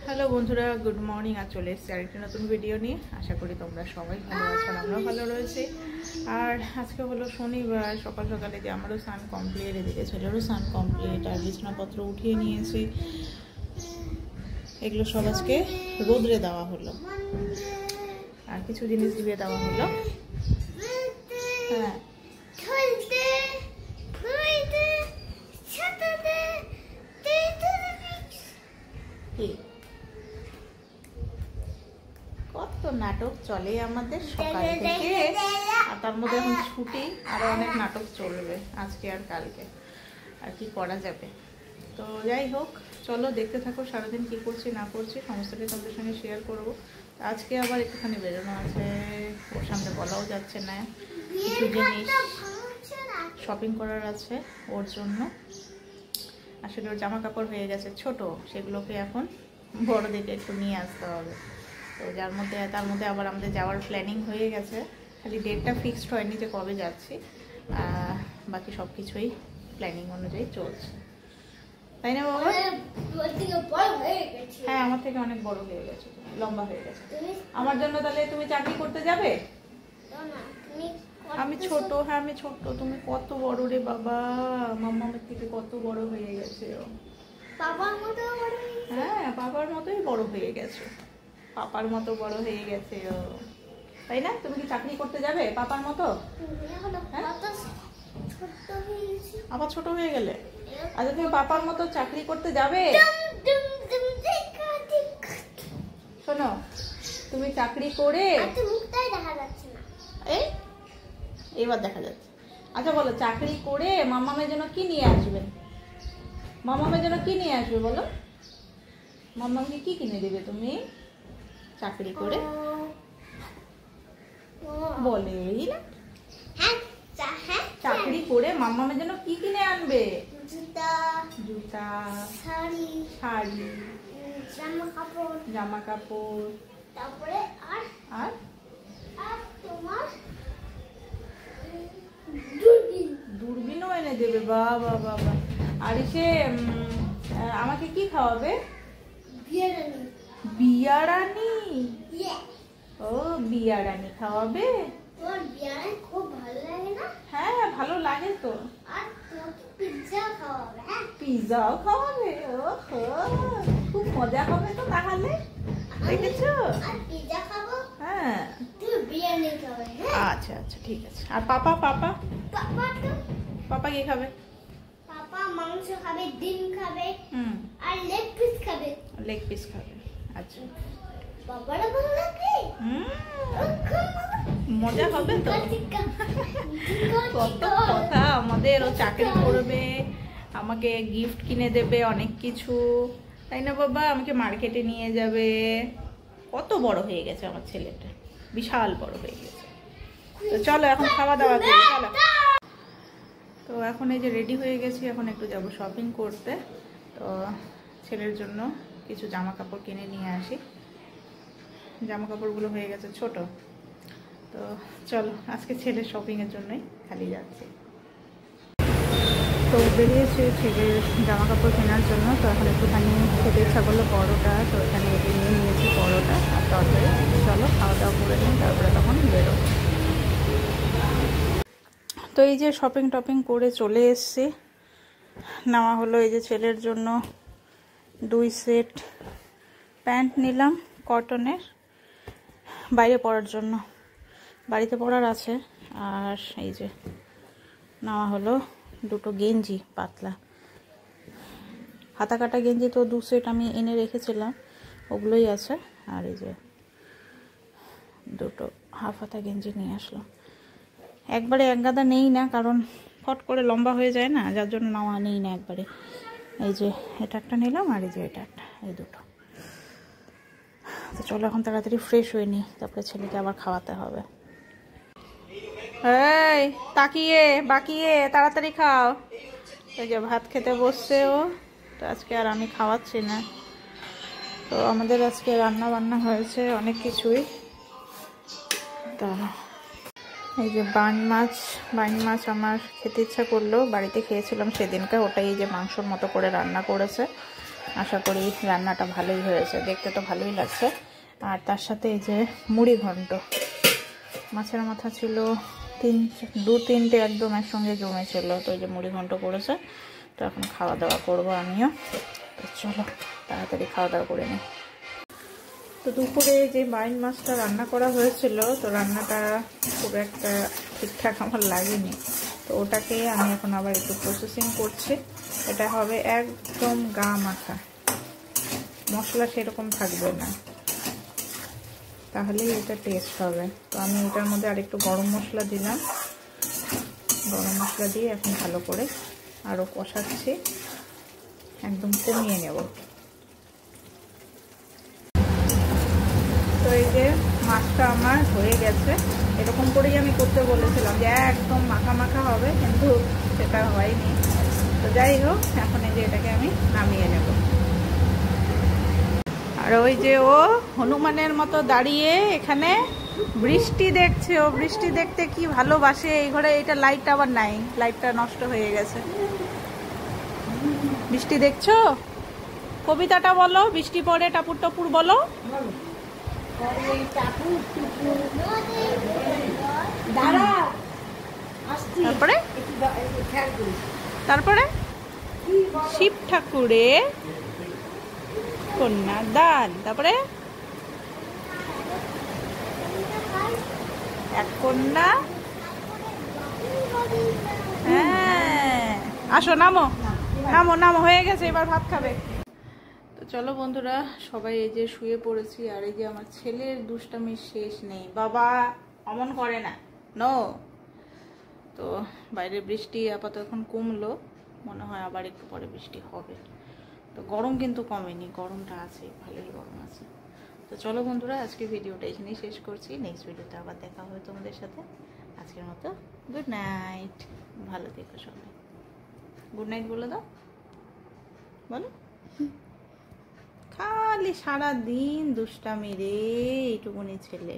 Hello বন্ধুরা, good morning. আর চলে এসেছি আরেকটি নতুন ভিডিও নিয়ে। আশা করি তোমরা সবাই ভালো আছো, আমরাও ভালো রয়েছি। আর আজকে হলো শনিবার, সকাল সকালে যে আমারও স্নান কমপ্লিট, এদিকে ছেলেরও স্নান কমপ্লিট, আর বিছানাপত্র উঠিয়ে নিয়েছি। এগুলো সব আজকে রোদ্রে দেওয়া হলো, আর কিছু জিনিস দিয়ে দেওয়া হলো। হ্যাঁ, কত নাটক চলে আমাদের সকাল থেকে, আর তার মধ্যে এখন ছুটি, আরো অনেক নাটক চলবে আজকে আর কালকে। আর কি করা যাবে। তো যাই হোক, চলো দেখতে থাকো সারাদিন কি করছি না করছি, সমস্তটাই তোমাদের সঙ্গে শেয়ার করবো। আজকে আবার একটুখানি বেরোনো আছে, ওর সামনে বলাও যাচ্ছে না। কিছু জিনিস শপিং করার আছে ওর জন্য। আসলে ওর জামা কাপড় হয়ে গেছে ছোট, সেগুলোকে এখন বড় দিকে একটু নিয়ে আসতে হবে। তো তার মধ্যে আবার আমাদের যাওয়ার প্ল্যানিং হয়ে গেছে, খালি ডেটটা ফিক্সড হয়নি যে কবে যাচ্ছি। বাকি সব কিছুই প্ল্যানিং অনুযায়ী চলছে, তাই না বাবা? হ্যাঁ, আমার থেকে অনেক বড় হয়ে গেছে, লম্বা হয়ে গেছে। আমার জন্য তাহলে তুমি চাকরি করতে যাবে? আমি ছোট। হ্যাঁ, আমি ছোট, তুমি কত বড় রে বাবা, মাম্মামের থেকে কত বড় হয়ে গেছে ও। হ্যাঁ, বাবার মতোই বড় হয়ে গেছে, পাপার মতো বড় হয়ে গেছে ও, তাই না? তুমি কি চাকরি করতে যাবে পাপার মতো? আবার ছোট হয়ে গেলে? আচ্ছা, তুমি পাপার মতো চাকরি করতে যাবে? শোনো, তুমি চাকরি করে এইবার দেখা যাচ্ছে। আচ্ছা বলো, চাকরি করে মাম্মামের জন্য কি নিয়ে আসবে? মাম্মামের জন্য কি নিয়ে আসবে বলো? মাম্মামকে কি কিনে দেবে তুমি চাকরি করে? বলেই না। চাকরি করে মাম্মামের জন্য কি কিনে আনবে? জুতা, শাড়ি, জামা কাপড়, তারপরে আর তোমার দূরবীনও এনে দেবে। বাবা বাবা। আর এসে আমাকে কি খাওয়াবে? বিয়ারানি। ও, বিয়ারানি খাওয়াবে? খুব ভালো লাগে না? হ্যাঁ, ভালো লাগে তো। আর পিৎজাও খাওয়াবে? ওহো, খুব মজা হবে তো তাহলে, দেখেছো? হ্যাঁ, আচ্ছা আচ্ছা, ঠিক আছে। আর পাপা কি খাবে? পাপা মাংস খাবে, ডিম খাবে, আর লেগ পিস খাবে। আচ্ছা, বাবারা ভালো লাগে। মজা হবে তো। কত কথা আমাদের। ও চাকরি করবে, আমাকে গিফট কিনে দেবে অনেক কিছু, তাই না বাবা? আমাকে মার্কেটে নিয়ে যাবে। কত বড় হয়ে গেছে আমার ছেলেটা, বিশাল বড় হয়ে গেছে। তো চলো এখন খাওয়া দাওয়া করি, চলো। তো এখন এই যে রেডি হয়ে গেছি, এখন একটু যাব শপিং করতে। তো ছেলের জন্য কিছু জামা কাপড় কিনে নিয়ে আসি। জামা কাপড়গুলো হয়ে গেছে ছোট। তো চলো, আজকে ছেলের শপিংয়ের জন্যই খালি যাচ্ছি। তো বেরিয়েছে ছেলের জামা কাপড় কেনার জন্য। তো এখন একটুখানি খেতে ইচ্ছা করলো পরোটা, তো এখানে এটি নিয়ে নিয়েছি পরোটা আর তরকারি। চলো খাওয়া দাওয়া করে নিই, তারপরে তখন বেরোবো। তো এই যে শপিং টপিং করে চলে এসছি। নেওয়া হলো এই যে ছেলের জন্য 2 সেট প্যান্ট নিলাম কটনের, বাইরে পরার জন্য, বাড়িতে পরার আছে। আর এই যে নেওয়া হলো 2টো গেঞ্জি, পাতলা হাতা কাটা গেঞ্জি। তো 2 সেট আমি এনে রেখেছিলাম, ওগুলোই আছে। আর এই যে 2টো হাফ হাতা গেঞ্জি নিয়ে আসলাম। একবারে এক গাদা নেই না, কারণ ফট করে লম্বা হয়ে যায় না, যার জন্য নেওয়া নেই না একবারে। এই যে এটা একটা নিলাম, আর এই যে এটা একটা, এই 2টো। তো চলো এখন তাড়াতাড়ি ফ্রেশ হয়ে নিই, তারপরে ছেলেকে আবার খাওয়াতে হবে। এই তাকিয়ে বাকিয়ে তাড়াতাড়ি খাও। এই যে ভাত খেতে বসছে ও। তো আজকে আর আমি খাওয়াচ্ছি না। তো আমাদের আজকে রান্না বান্না হয়েছে অনেক কিছুই। তা এই যে বাইন মাছ আমার খেতে ইচ্ছা করলো, বাড়িতে খেয়েছিলাম সেদিনকে, ওটাই এই যে মাংসর মতো করে রান্না করেছে। আশা করি রান্নাটা ভালোই হয়েছে, দেখতে তো ভালোই লাগছে। আর তার সাথে এই যে মুড়ি ঘন্ট, মাছের মাথা ছিল 2-3টে একদম একসঙ্গে জমেছিল, তো এই যে মুড়ি ঘন্ট করেছে। তো এখন খাওয়া দাওয়া করবো আমিও। তো চলো তাড়াতাড়ি খাওয়া দাওয়া করে নিই। তো দুপুরে যে বাইন মাছটা রান্না করা হয়েছিল, তো রান্নাটা খুব একটা ঠিকঠাক আমার লাগেনি, তো ওটাকে আমি এখন আবার একটু প্রসেসিং করছি। এটা হবে একদম গা মাখা, মশলা সেরকম থাকবে না, তাহলেই এটা টেস্ট হবে। তো আমি এটার মধ্যে আরেকটু গরম মশলা দিলাম, গরম মশলা দিয়ে এখন ভালো করে আরও কষাচ্ছি, একদম কমিয়ে নেব। তো এই যে মাছটা আমার হয়ে গেছে, এরকম করেই আমি করতে বলেছিলাম যে একদম মাখা মাখা হবে, কিন্তু সেটা হয়নি। তো যাই হোক, এখন এই যে এটাকে আমি নামিয়ে নেব। আর ওই যে ও হনুমানের মতো দাঁড়িয়ে এখানে বৃষ্টি দেখছে, ও বৃষ্টি দেখতে কি ভালোবাসে। এই ঘরে এটা লাইটটা আবার নাই, লাইটটা নষ্ট হয়ে গেছে। বৃষ্টি দেখছো? কবিতাটা বলো, বৃষ্টি পড়ে টাপুর টাপুর বলো। তারপরে শিব ঠাকুরের কন্যা দান, তারপরে এক কন্যা। হ্যাঁ, আসো নামো নামো নামো, হয়ে গেছে, এবার ভাত খাবে। তো চলো বন্ধুরা, সবাই এই যে শুয়ে পড়েছি। আর এই যে আমার ছেলের দুষ্টামির শেষ নেই, বাবা অমন করে না, নো। তো বাইরে বৃষ্টি আপাতত এখন কমলো, মনে হয় আবার একটু পরে বৃষ্টি হবে। তো গরম কিন্তু কমেনি, গরমটা আছে, ভালোই গরম আছে। তো চলো বন্ধুরা, আজকে ভিডিওটা এখানেই শেষ করছি। নেক্সট ভিডিওতে আবার দেখা হবে তোমাদের সাথে। আজকের মতো গুড নাইট, ভালো থেকো সবাই। গুড নাইট বলে দাও, বলো। খালি সারা দিন দুষ্টামি রে এইটুকুনি ছেলে।